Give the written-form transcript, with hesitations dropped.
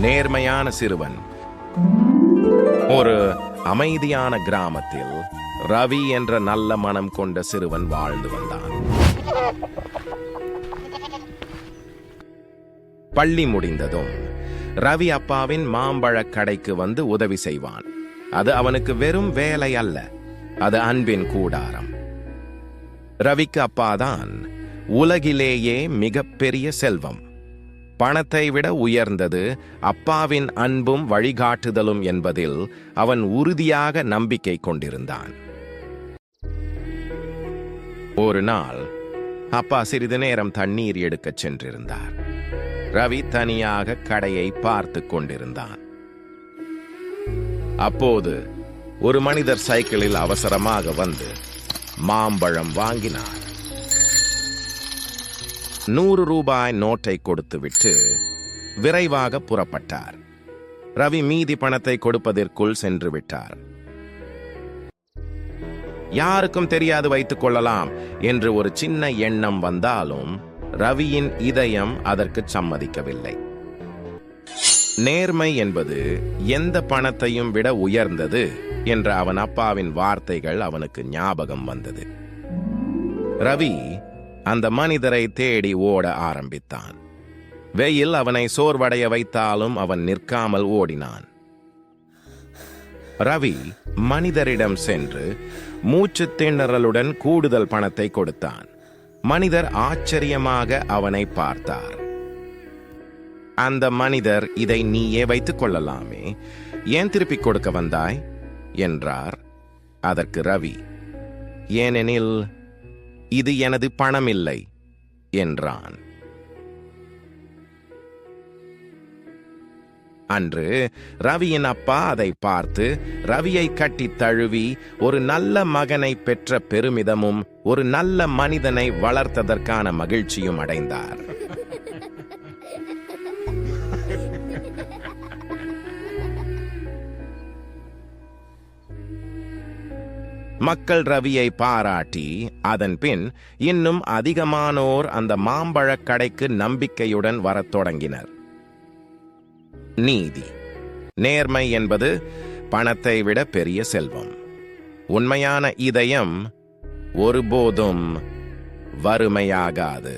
நேர்மையான சிறுவன். ஒரு அமைதியான கிராமத்தில் ரவி என்ற நல்ல மனம் கொண்ட சிறுவன் வாழ்ந்து வந்தான். பள்ளி முடிந்ததும் ரவி அப்பாவின் மாம்பழக் கடைக்கு வந்து உதவி செய்வான். அது அவனுக்கு வெறும் வேலை அல்ல, அது அன்பின் கூடாரம். ரவிக்கு அப்பாதான் உலகிலேயே மிகப்பெரிய செல்வம். பணத்தை விட உயர்ந்தது அப்பாவின் அன்பும் வழிகாட்டுதலும் என்பதில் அவன் உறுதியாக நம்பிக்கை கொண்டிருந்தான். ஒரு நாள் அப்பா சிறிது நேரம் தண்ணீர் எடுக்கச் சென்றிருந்தார். ரவி தனியாக கடையை பார்த்து கொண்டிருந்தான். அப்போது ஒரு மனிதர் சைக்கிளில் அவசரமாக வந்து மாம்பழம் வாங்கினார். 100 ரூபாய் நோட்டை கொடுத்துவிட்டு விரைவாக புறப்பட்டார். ரவி மீதி பணத்தை கொடுப்பதற்குள் சென்று விட்டார். யாருக்கும் தெரியாது வைத்துக் கொள்ளலாம் என்று ஒரு சின்ன எண்ணம் வந்தாலும் ரவியின் இதயம் அதற்கு சம்மதிக்கவில்லை. நேர்மை என்பது எந்த பணத்தையும் விட உயர்ந்தது என்ற அவன் அப்பாவின் வார்த்தைகள் அவனுக்கு ஞாபகம் வந்தது. ரவி அந்த மனிதரை தேடி ஓட ஆரம்பித்தான். வெயில் அவனை சோர்வடைய வைத்தாலும் அவன் நிற்காமல் ஓடினான். ரவி மனிதரிடம் சென்று மூச்சு திணறலுடன் கூடுதல் பணத்தை கொடுத்தான். மனிதர் ஆச்சரியமாக அவனை பார்த்தார். அந்த மனிதர், இதை நீயே வைத்துக் கொள்ளலாமே, ஏன் திருப்பிக் கொடுக்க வந்தாய் என்றார். அதற்கு ரவி, ஏனெனில் இது எனது பணமில்லை என்றான். அன்று ரவியின் அப்பா அதை பார்த்து ரவியை கட்டி தழுவி ஒரு நல்ல மகனை பெற்ற பெருமிதமும் ஒரு நல்ல மனிதனை வளர்த்ததற்கான மகிழ்ச்சியும் அடைந்தார். மக்கள் ரவியை பாராட்டி அதன் பின் இன்னும் அதிகமானோர் அந்த மாம்பழக் கடைக்கு நம்பிக்கையுடன் வரத் தொடங்கினர். நீதி, நேர்மை என்பது பணத்தை விட பெரிய செல்வம். உண்மையான இதயம் ஒருபோதும் வறுமையாகாது.